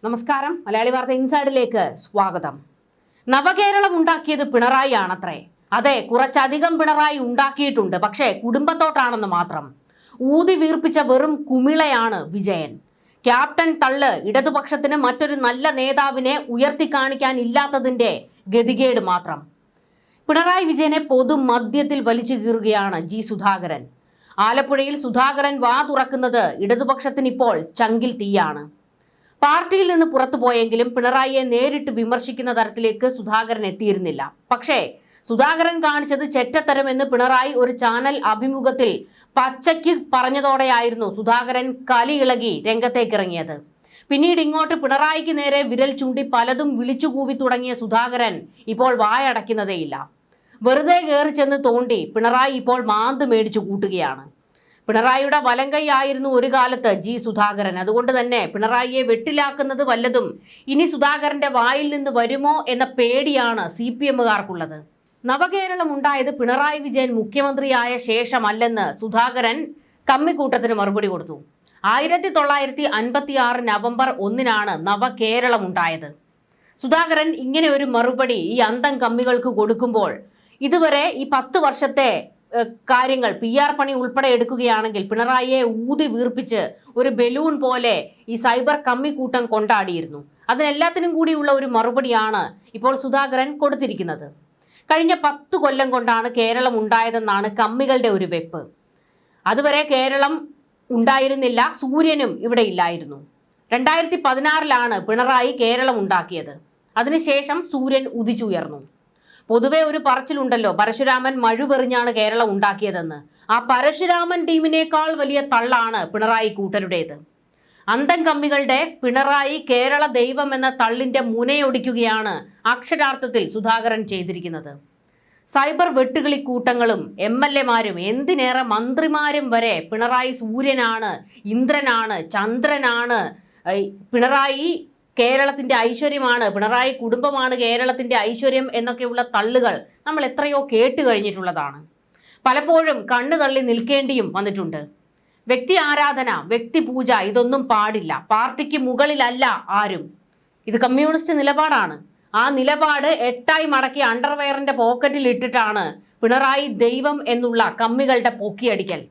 നമസ്കാരം. മലയാളി വാർത്ത ഇൻസൈഡിലേക്ക് സ്വാഗതം. നവകേരളം ഉണ്ടാക്കിയത് പിണറായി ആണത്രേ. അതെ, കുറച്ചധികം പിണറായി ഉണ്ടാക്കിയിട്ടുണ്ട്. പക്ഷേ കുടുംബത്തോട്ടാണെന്ന് മാത്രം. ഊതി വീർപ്പിച്ച വെറും കുമിളയാണ് വിജയൻ. ക്യാപ്റ്റൻ തള്ള് ഇടതുപക്ഷത്തിന് മറ്റൊരു നല്ല നേതാവിനെ ഉയർത്തി കാണിക്കാൻ ഇല്ലാത്തതിന്റെ ഗതികേട് മാത്രം. പിണറായി വിജയനെ പൊതുമധ്യത്തിൽ വലിച്ചു കീറുകയാണ് ജി സുധാകരൻ. ആലപ്പുഴയിൽ സുധാകരൻ വാ തുറക്കുന്നത് ഇടതുപക്ഷത്തിന് ഇപ്പോൾ ചങ്കിൽ തീയാണ്. പാർട്ടിയിൽ നിന്ന് പുറത്തു പോയെങ്കിലും പിണറായിയെ നേരിട്ട് വിമർശിക്കുന്ന തരത്തിലേക്ക് സുധാകരൻ എത്തിയിരുന്നില്ല. പക്ഷേ സുധാകരൻ കാണിച്ചത് ചെറ്റത്തരമെന്ന് പിണറായി ഒരു ചാനൽ അഭിമുഖത്തിൽ പച്ചയ്ക്ക് പറഞ്ഞതോടെയായിരുന്നു സുധാകരൻ കലിയിളകി രംഗത്തേക്കിറങ്ങിയത്. പിന്നീട് ഇങ്ങോട്ട് പിണറായിക്ക് നേരെ വിരൽ ചൂണ്ടി പലതും വിളിച്ചുകൂവി തുടങ്ങിയ സുധാകരൻ ഇപ്പോൾ വായടയ്ക്കുന്നതേയില്ല. വെറുതെ കയറി ചെന്ന് തോണ്ടി പിണറായി ഇപ്പോൾ മാന്ത് മേടിച്ചു കൂട്ടുകയാണ്. പിണറായിയുടെ വലങ്കൈ ആയിരുന്നു ഒരു കാലത്ത് ജി സുധാകരൻ. അതുകൊണ്ട് തന്നെ പിണറായിയെ വെട്ടിലാക്കുന്നത് വല്ലതും ഇനി സുധാകരന്റെ വായിൽ നിന്ന് വരുമോ എന്ന പേടിയാണ് CPM-കാർക്കുള്ളത്. നവകേരളം ഉണ്ടായത് പിണറായി വിജയൻ മുഖ്യമന്ത്രിയായ ശേഷമല്ലെന്ന് സുധാകരൻ കമ്മിക്കൂട്ടത്തിന് മറുപടി കൊടുത്തു. 1956 നവംബർ 1 നവകേരളം ഉണ്ടായത്. സുധാകരൻ ഇങ്ങനെ ഒരു മറുപടി ഈ അന്തം കമ്മികൾക്ക് കൊടുക്കുമ്പോൾ ഇതുവരെ ഈ 10 വർഷത്തെ കാര്യങ്ങൾ PR പണി ഉൾപ്പെടെ എടുക്കുകയാണെങ്കിൽ പിണറായിയെ ഊതി വീർപ്പിച്ച് ഒരു ബലൂൺ പോലെ ഈ സൈബർ കമ്മിക്കൂട്ടം കൊണ്ടാടിയിരുന്നു. അതിനെല്ലാത്തിനും കൂടിയുള്ള ഒരു മറുപടിയാണ് ഇപ്പോൾ സുധാകരൻ കൊടുത്തിരിക്കുന്നത്. കഴിഞ്ഞ 10 കൊല്ലം കൊണ്ടാണ് കേരളം ഉണ്ടായതെന്നാണ് കമ്മികളുടെ ഒരു വെപ്പ്. അതുവരെ കേരളം ഉണ്ടായിരുന്നില്ല, സൂര്യനും ഇവിടെ ഇല്ലായിരുന്നു. 2016 പിണറായി കേരളം ഉണ്ടാക്കിയത്. അതിനുശേഷം സൂര്യൻ ഉദിച്ചുയർന്നു. പൊതുവെ ഒരു പറച്ചിലുണ്ടല്ലോ, പരശുരാമൻ മഴുവെറിഞ്ഞാണ് കേരളം ഉണ്ടാക്കിയതെന്ന്. ആ പരശുരാമൻ ടീമിനേക്കാൾ വലിയ തള്ളാണ് പിണറായി കൂട്ടരുടേത്. അന്തം കമ്മികളുടെ പിണറായി കേരള ദൈവം എന്ന തള്ളിന്റെ മുനയൊടിക്കുകയാണ് അക്ഷരാർത്ഥത്തിൽ സുധാകരൻ ചെയ്തിരിക്കുന്നത്. സൈബർ വെട്ടുകിളി കൂട്ടങ്ങളും MLA-മാരും എന്തിനേറെ മന്ത്രിമാരും വരെ പിണറായി സൂര്യനാണ്, ഇന്ദ്രനാണ്, ചന്ദ്രനാണ്, പിണറായി കേരളത്തിന്റെ ഐശ്വര്യമാണ്, പിണറായി കുടുംബമാണ് കേരളത്തിന്റെ ഐശ്വര്യം എന്നൊക്കെയുള്ള തള്ളുകൾ നമ്മൾ എത്രയോ കേട്ട് കഴിഞ്ഞിട്ടുള്ളതാണ്. പലപ്പോഴും കണ്ണു തള്ളി നിൽക്കേണ്ടിയും വന്നിട്ടുണ്ട്. വ്യക്തി ആരാധന, വ്യക്തിപൂജ ഇതൊന്നും പാടില്ല. പാർട്ടിക്ക് മുകളിലല്ല ആരും. ഇത് കമ്മ്യൂണിസ്റ്റ് നിലപാടാണ്. ആ നിലപാട് 8 മടക്കി അണ്ടർവെയറിന്റെ പോക്കറ്റിൽ ഇട്ടിട്ടാണ് പിണറായി ദൈവം എന്നുള്ള കമ്മികളുടെ പൊക്കിയടിക്കൽ.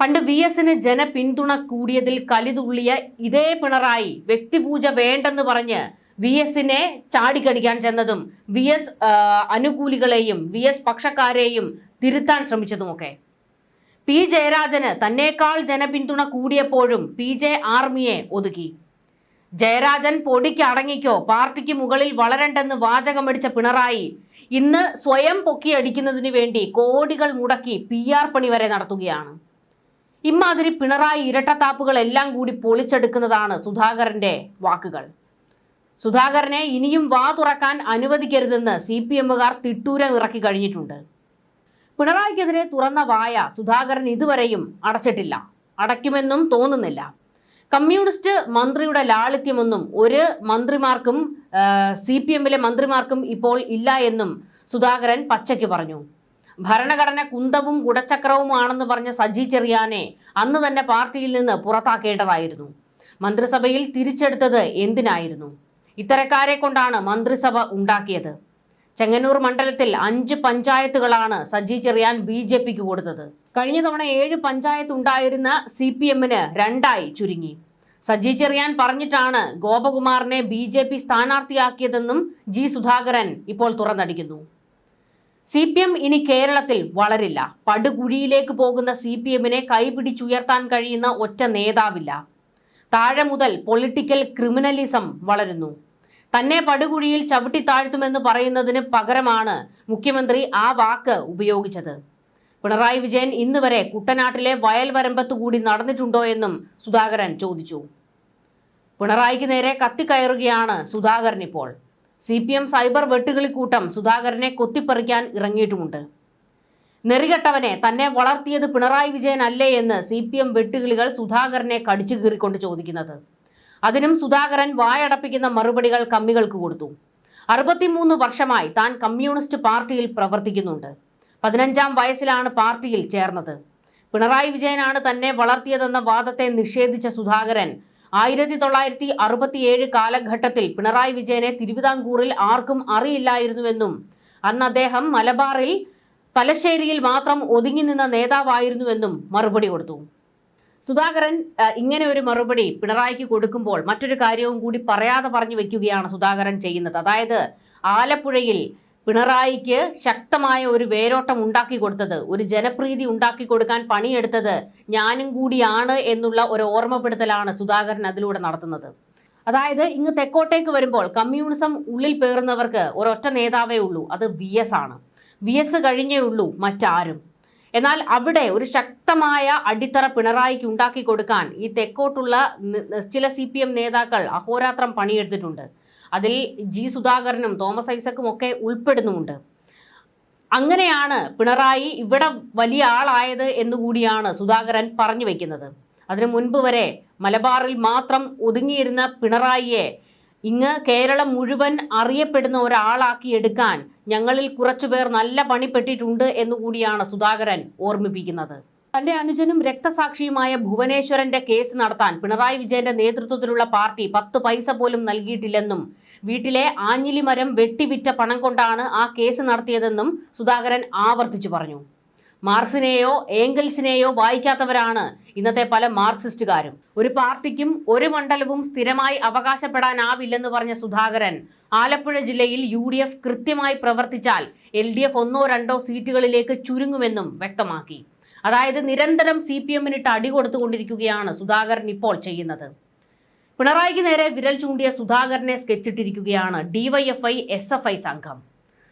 പണ്ട് VS-ന് ജനപിന്തുണ കൂടിയതിൽ കലിതുള്ളിയ ഇതേ പിണറായി വ്യക്തിപൂജ വേണ്ടെന്ന് പറഞ്ഞ് VS-നെ ചാടിക്കടിക്കാൻ ചെന്നതും VS അനുകൂലികളെയും VS പക്ഷക്കാരെയും തിരുത്താൻ ശ്രമിച്ചതുമൊക്കെ. P ജയരാജന് തന്നേക്കാൾ ജനപിന്തുണ കൂടിയപ്പോഴും PJ ആർമിയെ ഒതുക്കി. ജയരാജൻ പൊടിക്ക് അടങ്ങിക്കോ, പാർട്ടിക്ക് മുകളിൽ വളരണ്ടെന്ന് വാചകമടിച്ച പിണറായി ഇന്ന് സ്വയം പൊക്കിയടിക്കുന്നതിന് വേണ്ടി കോടികൾ മുടക്കി PR പണി വരെ നടത്തുകയാണ്. ഇമാതിരി പിണറായി ഇരട്ടത്താപ്പുകൾ എല്ലാം കൂടി പൊളിച്ചെടുക്കുന്നതാണ് സുധാകരന്റെ വാക്കുകൾ. സുധാകരനെ ഇനിയും വാ തുറക്കാൻ അനുവദിക്കരുതെന്ന് CPM-കാർ തിട്ടൂരം ഇറക്കി കഴിഞ്ഞിട്ടുണ്ട്. പിണറായിക്കെതിരെ തുറന്ന വായ സുധാകരൻ ഇതുവരെയും അടച്ചിട്ടില്ല, അടയ്ക്കുമെന്നും തോന്നുന്നില്ല. കമ്മ്യൂണിസ്റ്റ് മന്ത്രിയുടെ ലാളിത്യമൊന്നും ഒരു മന്ത്രിമാർക്കും CPM-ലെ മന്ത്രിമാർക്കും ഇപ്പോൾ ഇല്ല എന്നും സുധാകരൻ പച്ചയ്ക്ക് പറഞ്ഞു. ഭരണഘടന കുന്തവും കുടച്ചക്രവുമാണെന്ന് പറഞ്ഞ സജി ചെറിയാനെ അന്ന് തന്നെ പാർട്ടിയിൽ നിന്ന് പുറത്താക്കേണ്ടതായിരുന്നു. മന്ത്രിസഭയിൽ തിരിച്ചെടുത്തത് എന്തിനായിരുന്നു? ഇത്തരക്കാരെ കൊണ്ടാണ് മന്ത്രിസഭ ഉണ്ടാക്കിയത്. ചെങ്ങന്നൂർ മണ്ഡലത്തിൽ 5 പഞ്ചായത്തുകളാണ് സജി ചെറിയാൻ BJP-ക്ക് കൊടുത്തത്. കഴിഞ്ഞ തവണ 7 പഞ്ചായത്ത് ഉണ്ടായിരുന്ന CPM-ന് 2 ചുരുങ്ങി. സജി ചെറിയാൻ പറഞ്ഞിട്ടാണ് ഗോപകുമാറിനെ BJP സ്ഥാനാർത്ഥിയാക്കിയതെന്നും ജി സുധാകരൻ ഇപ്പോൾ തുറന്നടിക്കുന്നു. CPM ഇനി കേരളത്തിൽ വളരില്ല. പടുകുഴിയിലേക്ക് പോകുന്ന CPM-നെ കൈപിടിച്ചുയർത്താൻ കഴിയുന്ന ഒറ്റ നേതാവില്ല. താഴെ മുതൽ പൊളിറ്റിക്കൽ ക്രിമിനലിസം വളരുന്നു. തന്നെ പടുകുഴിയിൽ ചവിട്ടി താഴ്ത്തുമെന്ന് പറയുന്നതിന് പകരമാണ് മുഖ്യമന്ത്രി ആ വാക്ക് ഉപയോഗിച്ചത്. പിണറായി വിജയൻ ഇന്ന് വരെ കുട്ടനാട്ടിലെ വയൽ വരമ്പത്ത് കൂടി നടന്നിട്ടുണ്ടോ എന്നും സുധാകരൻ ചോദിച്ചു. പിണറായിക്ക് നേരെ കത്തിക്കയറുകയാണ് സുധാകരൻ ഇപ്പോൾ. CPM സൈബർ വെട്ടുകിളിക്കൂട്ടം സുധാകരനെ കൊത്തിപ്പറിക്കാൻ ഇറങ്ങിയിട്ടുമുണ്ട്. നെറികെട്ടവനെ, തന്നെ വളർത്തിയത് പിണറായി വിജയൻ അല്ലേ എന്ന് CPM വെട്ടുകിളികൾ സുധാകരനെ കടിച്ചു കീറിക്കൊണ്ട് ചോദിക്കുന്നത്. അതിനും സുധാകരൻ വായടപ്പിക്കുന്ന മറുപടികൾ കമ്മികൾക്ക് കൊടുത്തു. 63 വർഷമായി താൻ കമ്മ്യൂണിസ്റ്റ് പാർട്ടിയിൽ പ്രവർത്തിക്കുന്നുണ്ട്. 15-ാം വയസ്സിലാണ് പാർട്ടിയിൽ ചേർന്നത്. പിണറായി വിജയനാണ് തന്നെ വളർത്തിയതെന്ന വാദത്തെ നിഷേധിച്ച സുധാകരൻ 1967 കാലഘട്ടത്തിൽ പിണറായി വിജയനെ തിരുവിതാംകൂറിൽ ആർക്കും അറിയില്ലായിരുന്നുവെന്നും അന്ന് അദ്ദേഹം മലബാറിൽ തലശ്ശേരിയിൽ മാത്രം ഒതുങ്ങി നിന്ന നേതാവായിരുന്നുവെന്നും മറുപടി കൊടുത്തു. സുധാകരൻ ഇങ്ങനെ ഒരു മറുപടി പിണറായിക്ക് കൊടുക്കുമ്പോൾ മറ്റൊരു കാര്യവും കൂടി പറയാതെ പറഞ്ഞു വെക്കുകയാണ് സുധാകരൻ ചെയ്യുന്നത്. അതായത് ആലപ്പുഴയിൽ പിണറായിക്ക് ശക്തമായ ഒരു വേരോട്ടം ഉണ്ടാക്കി കൊടുത്തത്, ഒരു ജനപ്രീതി ഉണ്ടാക്കി കൊടുക്കാൻ പണിയെടുത്തത് ഞാനും കൂടിയാണ് എന്നുള്ള ഒരു ഓർമ്മപ്പെടുത്തലാണ് സുധാകരൻ അതിലൂടെ നടത്തുന്നത്. അതായത് ഇങ്ങ് തെക്കോട്ടേക്ക് വരുമ്പോൾ കമ്മ്യൂണിസം ഉള്ളിൽ പേറുന്നവർക്ക് ഒരൊറ്റ നേതാവേ ഉള്ളൂ, അത് VS ആണ്. VS കഴിഞ്ഞേ ഉള്ളൂ മറ്റാരും. എന്നാൽ അവിടെ ഒരു ശക്തമായ അടിത്തറ പിണറായിക്ക് ഉണ്ടാക്കി കൊടുക്കാൻ ഈ തെക്കോട്ടുള്ള ചില CPM നേതാക്കൾ അഹോരാത്രം പണിയെടുത്തിട്ടുണ്ട്. അതിൽ സുധാകരനും തോമസ് ഐസക്കും ഒക്കെ ഉൾപ്പെടുന്നുമുണ്ട്. അങ്ങനെയാണ് പിണറായി ഇവിടെ വലിയ ആളായത് എന്നുകൂടിയാണ് സുധാകരൻ പറഞ്ഞു വയ്ക്കുന്നത്. അതിനു മുൻപ് വരെ മലബാറിൽ മാത്രം ഒതുങ്ങിയിരുന്ന പിണറായിയെ ഇങ്ങ് കേരളം മുഴുവൻ അറിയപ്പെടുന്ന ഒരാളാക്കി എടുക്കാൻ ഞങ്ങളിൽ കുറച്ചുപേർ നല്ല പണിപ്പെട്ടിട്ടുണ്ട് എന്നുകൂടിയാണ് സുധാകരൻ ഓർമ്മിപ്പിക്കുന്നത്. തന്റെ അനുജനും രക്തസാക്ഷിയുമായ ഭുവനേശ്വരന്റെ കേസ് നടത്താൻ പിണറായി വിജയന്റെ നേതൃത്വത്തിലുള്ള പാർട്ടി 10 പൈസ പോലും നൽകിയിട്ടില്ലെന്നും വീട്ടിലെ ആഞ്ഞിലിമരം വെട്ടിവിറ്റ പണം കൊണ്ടാണ് ആ കേസ് നടത്തിയതെന്നും സുധാകരൻ ആവർത്തിച്ചു പറഞ്ഞു. മാർക്സിനെയോ ഏംഗൽസിനെയോ വായിക്കാത്തവരാണ് ഇന്നത്തെ പല മാർക്സിസ്റ്റുകാരും. ഒരു പാർട്ടിക്കും ഒരു മണ്ഡലവും സ്ഥിരമായി അവകാശപ്പെടാനാവില്ലെന്ന് പറഞ്ഞ സുധാകരൻ ആലപ്പുഴ ജില്ലയിൽ UDF കൃത്യമായി പ്രവർത്തിച്ചാൽ LDF 1-2 സീറ്റുകളിലേക്ക് ചുരുങ്ങുമെന്നും വ്യക്തമാക്കി. അതായത് നിരന്തരം CPM-നിട്ട് അടി കൊടുത്തുകൊണ്ടിരിക്കുകയാണ് സുധാകരൻ ഇപ്പോൾ ചെയ്യുന്നത്. പിണറായിക്ക് നേരെ വിരൽ ചൂണ്ടിയ സുധാകരനെ സ്കെച്ചിട്ടിരിക്കുകയാണ് DYFI SFI സംഘം.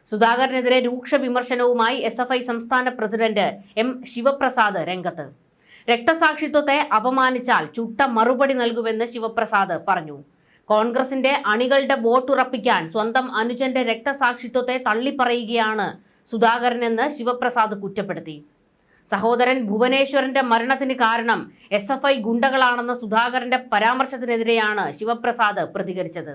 സുധാകരനെതിരെ രൂക്ഷ വിമർശനവുമായി SFI സംസ്ഥാന പ്രസിഡന്റ് M ശിവപ്രസാദ് രംഗത്ത്. രക്തസാക്ഷിത്വത്തെ അപമാനിച്ചാൽ ചുട്ട മറുപടി നൽകുമെന്ന് ശിവപ്രസാദ് പറഞ്ഞു. കോൺഗ്രസിന്റെ അണികളുടെ വോട്ടുറപ്പിക്കാൻ സ്വന്തം അനുജന്റെ രക്തസാക്ഷിത്വത്തെ തള്ളിപ്പറയുകയാണ് സുധാകരനെന്ന് ശിവപ്രസാദ് കുറ്റപ്പെടുത്തി. സഹോദരൻ ഭുവനേശ്വരന്റെ മരണത്തിന് കാരണം SFI ഗുണ്ടകളാണെന്ന സുധാകരന്റെ പരാമർശത്തിനെതിരെയാണ് ശിവപ്രസാദ് പ്രതികരിച്ചത്.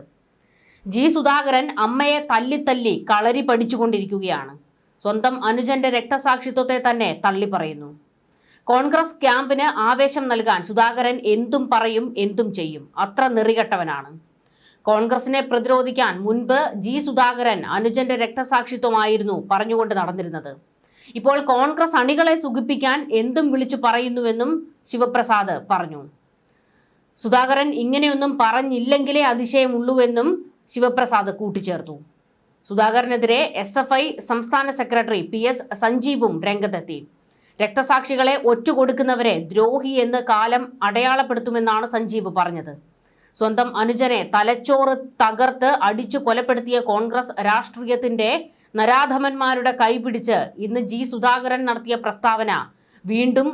സുധാകരൻ അമ്മയെ തല്ലി കളരി പഠിച്ചുകൊണ്ടിരിക്കുകയാണ്. സ്വന്തം അനുജന്റെ രക്തസാക്ഷിത്വത്തെ തന്നെ തള്ളിപ്പറയുന്നു. കോൺഗ്രസ് ക്യാമ്പിന് ആവേശം നൽകാൻ സുധാകരൻ എന്തും പറയും, എന്തും ചെയ്യും. അത്ര നെറികെട്ടവനാണ്. കോൺഗ്രസിനെ പ്രതിരോധിക്കാൻ മുൻപ് സുധാകരൻ അനുജന്റെ രക്തസാക്ഷിത്വമായിരുന്നു പറഞ്ഞുകൊണ്ട് നടന്നിരുന്നത്. ഇപ്പോൾ കോൺഗ്രസ് അണികളെ സുഖിപ്പിക്കാൻ എന്തും വിളിച്ചു പറയുന്നുവെന്നും ശിവപ്രസാദ് പറഞ്ഞു. സുധാകരൻ ഇങ്ങനെയൊന്നും പറഞ്ഞില്ലെങ്കിലേ അതിശയമുള്ളൂവെന്നും ശിവപ്രസാദ് കൂട്ടിച്ചേർത്തു. സുധാകരനെതിരെ SFI സംസ്ഥാന സെക്രട്ടറി PS സഞ്ജീവും രംഗത്തെത്തി. രക്തസാക്ഷികളെ ഒറ്റുകൊടുക്കുന്നവരെ ദ്രോഹി എന്ന് കാലം അടയാളപ്പെടുത്തുമെന്നാണ് സഞ്ജീവ് പറഞ്ഞത്. സ്വന്തം അനുജനെ തലച്ചോറ് തകർത്ത് അടിച്ചു കൊലപ്പെടുത്തിയ കോൺഗ്രസ് രാഷ്ട്രീയത്തിന്റെ നരാധമന്മാരുടെ കൈപിടിച്ച് ഇന്ന് സുധാകരൻ നടത്തിയ പ്രസ്താവന വീണ്ടും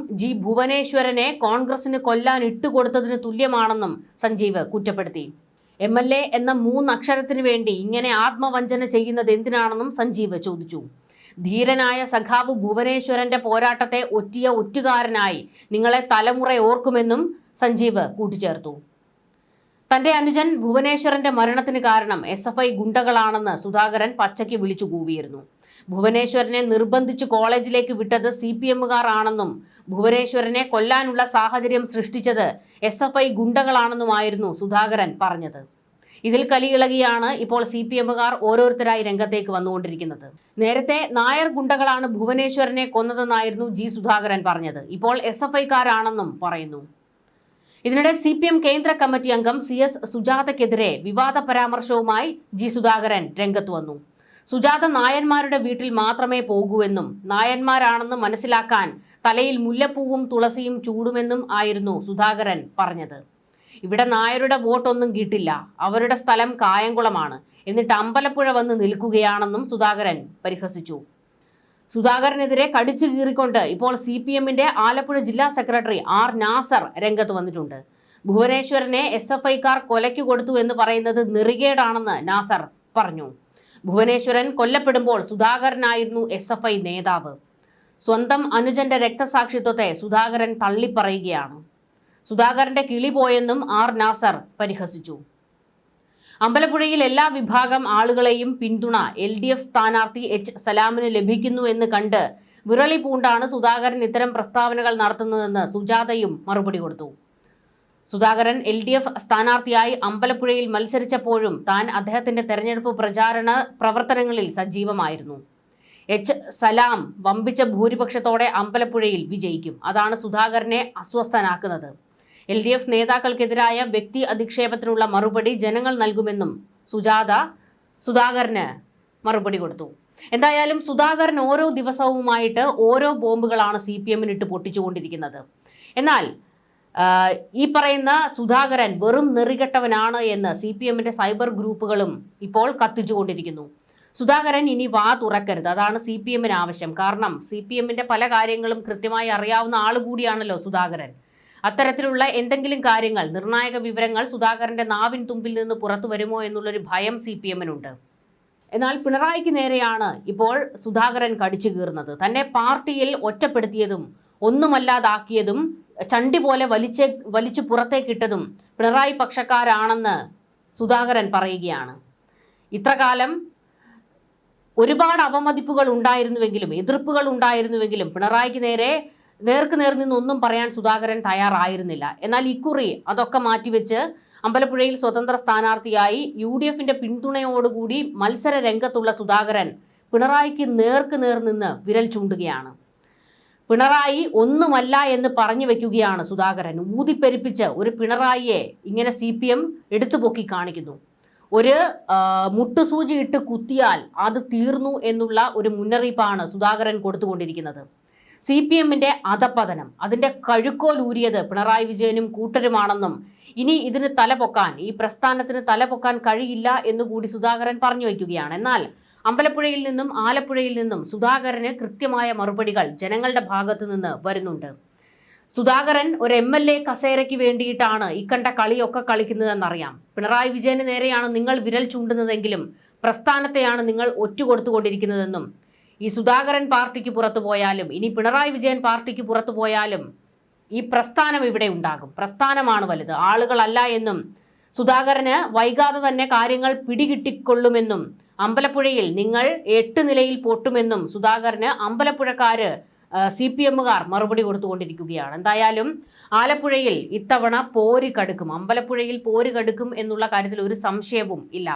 ഭുവനേശ്വരനെ കോൺഗ്രസിന് കൊല്ലാൻ ഇട്ടുകൊടുത്തതിന് തുല്യമാണെന്നും സഞ്ജീവ് കുറ്റപ്പെടുത്തി. MLA എന്ന 3 അക്ഷരത്തിനു വേണ്ടി ഇങ്ങനെ ആത്മവഞ്ചന ചെയ്യുന്നത് എന്തിനാണെന്നും സഞ്ജീവ് ചോദിച്ചു. ധീരനായ സഖാവ് ഭുവനേശ്വരന്റെ പോരാട്ടത്തെ ഒറ്റുകാരനായി നിങ്ങളെ തലമുറ ഓർക്കുമെന്നും സഞ്ജീവ് കൂട്ടിച്ചേർത്തു. തന്റെ അനുജൻ ഭുവനേശ്വരന്റെ മരണത്തിന് കാരണം SFI ഗുണ്ടകളാണെന്ന് സുധാകരൻ പച്ചയ്ക്ക് വിളിച്ചു കൂവിയിരുന്നു. ഭുവനേശ്വരനെ നിർബന്ധിച്ച് കോളേജിലേക്ക് വിട്ടത് CPM-കാർ ആണെന്നും ഭുവനേശ്വരനെ കൊല്ലാനുള്ള സാഹചര്യം സൃഷ്ടിച്ചത് SFI ഗുണ്ടകളാണെന്നുമായിരുന്നു സുധാകരൻ പറഞ്ഞത്. ഇതിൽ കലിയിളകിയാണ് ഇപ്പോൾ CPM-കാർ ഓരോരുത്തരായി രംഗത്തേക്ക് വന്നുകൊണ്ടിരിക്കുന്നത്. നേരത്തെ നായർ ഗുണ്ടകളാണ് ഭുവനേശ്വരനെ കൊന്നതെന്നായിരുന്നു സുധാകരൻ പറഞ്ഞത്. ഇപ്പോൾ SFI-കാരാണെന്നും പറയുന്നു. ഇതിനിടെ CPM കേന്ദ്ര കമ്മിറ്റി അംഗം CS സുജാതയ്ക്കെതിരെ വിവാദ പരാമർശവുമായി സുധാകരൻ രംഗത്ത് വന്നു. സുജാത നായന്മാരുടെ വീട്ടിൽ മാത്രമേ പോകൂവെന്നും നായന്മാരാണെന്ന് മനസ്സിലാക്കാൻ തലയിൽ മുല്ലപ്പൂവും തുളസിയും ചൂടുമെന്നും ആയിരുന്നു സുധാകരൻ പറഞ്ഞത്. ഇവിടെ നായരുടെ വോട്ടൊന്നും കിട്ടില്ല, അവരുടെ സ്ഥലം കായംകുളമാണ്, എന്നിട്ട് അമ്പലപ്പുഴ വന്ന് നിൽക്കുകയാണെന്നും സുധാകരൻ പരിഹസിച്ചു. സുധാകരനെതിരെ കടിച്ചു കീറിക്കൊണ്ട് ഇപ്പോൾ CPM-ന്റെ ആലപ്പുഴ ജില്ലാ സെക്രട്ടറി R നാസർ രംഗത്ത് വന്നിട്ടുണ്ട്. ഭുവനേശ്വരനെ SFI-കാർ കൊലയ്ക്ക് കൊടുത്തു എന്ന് പറയുന്നത് നെറികേടാണെന്ന് നാസർ പറഞ്ഞു. ഭുവനേശ്വരൻ കൊല്ലപ്പെടുമ്പോൾ സുധാകരനായിരുന്നു SFI നേതാവ്. സ്വന്തം അനുജന്റെ രക്തസാക്ഷിത്വത്തെ സുധാകരൻ തള്ളിപ്പറയുകയാണ്. സുധാകരന്റെ കിളി പോയെന്നും R നാസർ പരിഹസിച്ചു. അമ്പലപ്പുഴയിൽ എല്ലാ വിഭാഗം ആളുകളെയും പിന്തുണ LDF സ്ഥാനാർത്ഥി H സലാമിന് ലഭിക്കുന്നു എന്ന് കണ്ട് വിറളി പൂണ്ടാണ് സുധാകരൻ ഇത്തരം പ്രസ്താവനകൾ നടത്തുന്നതെന്ന് സുജാതയും മറുപടി കൊടുത്തു. സുധാകരൻ LDF സ്ഥാനാർത്ഥിയായി അമ്പലപ്പുഴയിൽ മത്സരിച്ചപ്പോഴും താൻ അദ്ദേഹത്തിന്റെ തെരഞ്ഞെടുപ്പ് പ്രചാരണ പ്രവർത്തനങ്ങളിൽ സജീവമായിരുന്നു. സലാം വമ്പിച്ച ഭൂരിപക്ഷത്തോടെ അമ്പലപ്പുഴയിൽ വിജയിക്കും. അതാണ് സുധാകരനെ അസ്വസ്ഥനാക്കുന്നത്. LDF നേതാക്കൾക്കെതിരായ വ്യക്തി അധിക്ഷേപത്തിനുള്ള മറുപടി ജനങ്ങൾ നൽകുമെന്നും സുധാകരന് മറുപടി കൊടുത്തു. എന്തായാലും സുധാകരൻ ഓരോ ദിവസവുമായിട്ട് ഓരോ ബോംബുകളാണ് CPM-ന് ഇട്ട് പൊട്ടിച്ചുകൊണ്ടിരിക്കുന്നത്. എന്നാൽ ഈ പറയുന്ന സുധാകരൻ വെറും നെറികെട്ടവനാണ് എന്ന് CPM-ന്റെ സൈബർ ഗ്രൂപ്പുകളും ഇപ്പോൾ കത്തിച്ചുകൊണ്ടിരിക്കുന്നു. സുധാകരൻ ഇനി വാ തുറക്കരുത്, അതാണ് CPM-ന് ആവശ്യം. കാരണം CPM-ന്റെ പല കാര്യങ്ങളും കൃത്യമായി അറിയാവുന്ന ആൾ കൂടിയാണല്ലോ സുധാകരൻ. അത്തരത്തിലുള്ള എന്തെങ്കിലും കാര്യങ്ങൾ, നിർണായക വിവരങ്ങൾ സുധാകരന്റെ നാവിൻ തുമ്പിൽ നിന്ന് പുറത്തു വരുമോ എന്നുള്ളൊരു ഭയം CPM-നുണ്ട്. എന്നാൽ പിണറായിക്ക് നേരെയാണ് ഇപ്പോൾ സുധാകരൻ കടിച്ചു കീറുന്നത്. തന്നെ പാർട്ടിയിൽ ഒറ്റപ്പെടുത്തിയതും ഒന്നുമല്ലാതാക്കിയതും ചണ്ടി പോലെ വലിച്ചു പുറത്തേക്കിട്ടതും പിണറായി പക്ഷക്കാരാണെന്ന് സുധാകരൻ പറയുകയാണ്. ഇത്രകാലം ഒരുപാട് അവമതിപ്പുകൾ ഉണ്ടായിരുന്നുവെങ്കിലും എതിർപ്പുകൾ ഉണ്ടായിരുന്നുവെങ്കിലും പിണറായിക്ക് നേർക്ക് നേർ നിന്നൊന്നും പറയാൻ സുധാകരൻ തയ്യാറായിരുന്നില്ല. എന്നാൽ ഇക്കുറി അതൊക്കെ മാറ്റിവെച്ച് അമ്പലപ്പുഴയിൽ സ്വതന്ത്ര സ്ഥാനാർത്ഥിയായി UDF-ന്റെ പിന്തുണയോടുകൂടി മത്സര രംഗത്തുള്ള സുധാകരൻ പിണറായിക്ക് നേർക്ക് നേർ നിന്ന് വിരൽ ചൂണ്ടുകയാണ്. പിണറായി ഒന്നുമല്ല എന്ന് പറഞ്ഞു വെക്കുകയാണ് സുധാകരൻ. ഊതിപ്പെരിപ്പിച്ച് ഒരു പിണറായിയെ ഇങ്ങനെ CPM എടുത്തുപൊക്കി കാണിക്കുന്നു. ഒരു മുട്ടുസൂചി ഇട്ട് കുത്തിയാൽ അത് തീർന്നു എന്നുള്ള ഒരു മുന്നറിയിപ്പാണ് സുധാകരൻ കൊടുത്തുകൊണ്ടിരിക്കുന്നത്. CPM-ന്റെ അധപതനം, അതിൻ്റെ കഴുക്കോലൂരിയത് പിണറായി വിജയനും കൂട്ടരുമാണെന്നും ഇനി ഇതിന് തലപൊക്കാൻ, ഈ പ്രസ്ഥാനത്തിന് തലപൊക്കാൻ കഴിയില്ല എന്നുകൂടി സുധാകരൻ പറഞ്ഞു വയ്ക്കുകയാണ്. എന്നാൽ അമ്പലപ്പുഴയിൽ നിന്നും ആലപ്പുഴയിൽ നിന്നും സുധാകരന് കൃത്യമായ മറുപടികൾ ജനങ്ങളുടെ ഭാഗത്ത് നിന്ന് വരുന്നുണ്ട്. സുധാകരൻ ഒരു MLA കസേരയ്ക്ക് വേണ്ടിയിട്ടാണ് ഇക്കണ്ട കളിയൊക്കെ കളിക്കുന്നതെന്നറിയാം. പിണറായി വിജയന് നേരെയാണ് നിങ്ങൾ വിരൽ ചൂണ്ടുന്നതെങ്കിലും പ്രസ്ഥാനത്തെയാണ് നിങ്ങൾ ഒറ്റുകൊടുത്തുകൊണ്ടിരിക്കുന്നതെന്നും ഈ സുധാകരൻ പാർട്ടിക്ക് പുറത്തു പോയാലും ഇനി പിണറായി വിജയൻ പാർട്ടിക്ക് പുറത്തു പോയാലും ഈ പ്രസ്ഥാനം ഇവിടെ ഉണ്ടാകും. പ്രസ്ഥാനമാണ് വലുത്, ആളുകളല്ല എന്നും സുധാകരന് വൈകാതെ തന്നെ കാര്യങ്ങൾ പിടികിട്ടിക്കൊള്ളുമെന്നും അമ്പലപ്പുഴയിൽ നിങ്ങൾ 8 നിലയിൽ പൊട്ടുമെന്നും സുധാകരന് അമ്പലപ്പുഴക്കാര് CPM-കാർ മറുപടി കൊടുത്തുകൊണ്ടിരിക്കുകയാണ്. എന്തായാലും ആലപ്പുഴയിൽ ഇത്തവണ പോര് കടുക്കും, അമ്പലപ്പുഴയിൽ പോര് കടുക്കും എന്നുള്ള കാര്യത്തിൽ ഒരു സംശയവും ഇല്ല.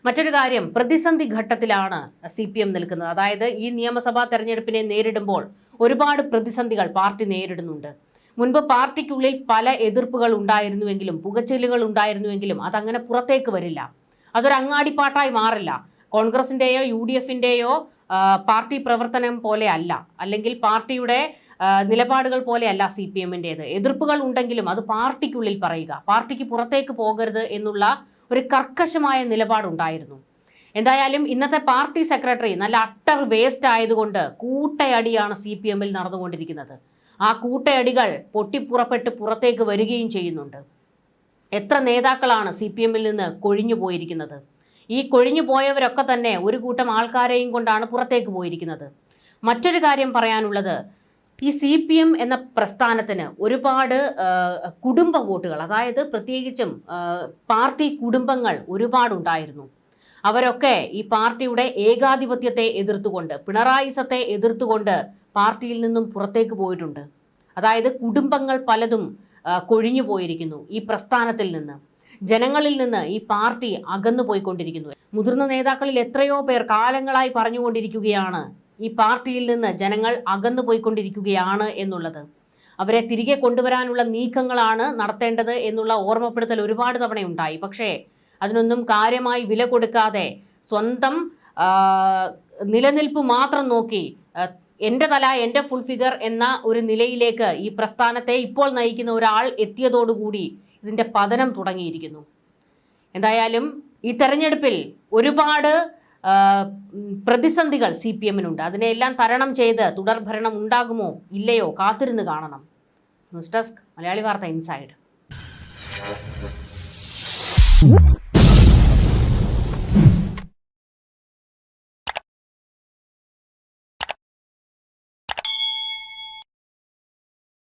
മറ്റൊരു കാര്യം, പ്രതിസന്ധി ഘട്ടത്തിലാണ് CPM നിൽക്കുന്നത്. അതായത് ഈ നിയമസഭാ തെരഞ്ഞെടുപ്പിനെ നേരിടുമ്പോൾ ഒരുപാട് പ്രതിസന്ധികൾ പാർട്ടി നേരിടുന്നുണ്ട്. മുൻപ് പാർട്ടിക്കുള്ളിൽ പല എതിർപ്പുകൾ ഉണ്ടായിരുന്നുവെങ്കിലും പുകച്ചിലുകൾ ഉണ്ടായിരുന്നുവെങ്കിലും അതങ്ങനെ പുറത്തേക്ക് വരില്ല. അതൊരു അങ്ങാടിപ്പാട്ടായി മാറില്ല. കോൺഗ്രസിൻ്റെയോ UDF-ന്റെയോ പാർട്ടി പ്രവർത്തനം പോലെ അല്ല, അല്ലെങ്കിൽ പാർട്ടിയുടെ നിലപാടുകൾ പോലെയല്ല CPM-ന്റേത്. എതിർപ്പുകൾ ഉണ്ടെങ്കിലും അത് പാർട്ടിക്കുള്ളിൽ പറയുക, പാർട്ടിക്ക് പുറത്തേക്ക് പോകരുത് എന്നുള്ള ഒരു കർക്കശമായ നിലപാടുണ്ടായിരുന്നു. എന്തായാലും ഇന്നത്തെ പാർട്ടി സെക്രട്ടറി നല്ല അട്ടർ വേസ്റ്റ് ആയതുകൊണ്ട് കൂട്ടയടിയാണ് CPM-ൽ നടന്നുകൊണ്ടിരിക്കുന്നത്. ആ കൂട്ടയടികൾ പൊട്ടിപ്പുറപ്പെട്ട് പുറത്തേക്ക് വരികയും ചെയ്യുന്നുണ്ട്. എത്ര നേതാക്കളാണ് CPM-ൽ നിന്ന് കൊഴിഞ്ഞു പോയിരിക്കുന്നത്. ഈ കൊഴിഞ്ഞു പോയവരൊക്കെ തന്നെ ഒരു കൂട്ടം ആൾക്കാരെയും കൊണ്ടാണ് പുറത്തേക്ക് പോയിരിക്കുന്നത്. മറ്റൊരു കാര്യം പറയാനുള്ളത്, ഈ CPM എന്ന പ്രസ്ഥാനത്തിന് ഒരുപാട് കുടുംബ വോട്ടുകൾ, അതായത് പ്രത്യേകിച്ചും പാർട്ടി കുടുംബങ്ങൾ ഒരുപാടുണ്ടായിരുന്നു. അവരൊക്കെ ഈ പാർട്ടിയുടെ ഏകാധിപത്യത്തെ എതിർത്തുകൊണ്ട്, പിണറായിസത്തെ എതിർത്തുകൊണ്ട് പാർട്ടിയിൽ നിന്നും പുറത്തേക്ക് പോയിട്ടുണ്ട്. അതായത് കുടുംബങ്ങൾ പലതും കൊഴിഞ്ഞു പോയിരിക്കുന്നു. ഈ പ്രസ്ഥാനത്തിൽ നിന്ന്, ജനങ്ങളിൽ നിന്ന് ഈ പാർട്ടി അകന്നു പോയിക്കൊണ്ടിരിക്കുന്നു. മുതിർന്ന നേതാക്കളിൽ എത്രയോ പേർ കാലങ്ങളായി പറഞ്ഞുകൊണ്ടിരിക്കുകയാണ് ഈ പാർട്ടിയിൽ നിന്ന് ജനങ്ങൾ അകന്നു പോയിക്കൊണ്ടിരിക്കുകയാണ് എന്നുള്ളത്. അവരെ തിരികെ കൊണ്ടുവരാനുള്ള നീക്കങ്ങളാണ് നടത്തേണ്ടത് എന്നുള്ള ഓർമ്മപ്പെടുത്തൽ ഒരുപാട് തവണയുണ്ടായി. പക്ഷേ അതിനൊന്നും കാര്യമായി വില കൊടുക്കാതെ സ്വന്തം നിലനിൽപ്പ് മാത്രം നോക്കി എൻ്റെ തല എൻ്റെ ഫുൾ ഫിഗർ എന്ന ഒരു നിലയിലേക്ക് ഈ പ്രസ്ഥാനത്തെ ഇപ്പോൾ നയിക്കുന്ന ഒരാൾ എത്തിയതോടുകൂടി ഇതിൻ്റെ പതനം തുടങ്ങിയിരിക്കുന്നു. എന്തായാലും ഈ തെരഞ്ഞെടുപ്പിൽ ഒരുപാട് പ്രതിസന്ധികൾ CPM-നുണ്ട്. അതിനെല്ലാം തരണം ചെയ്ത് തുടർഭരണം ഉണ്ടാകുമോ ഇല്ലയോ കാത്തിരുന്ന് കാണണം. ന്യൂസ് ഡെസ്ക് മലയാളി വാർത്ത ഇൻസൈഡ്.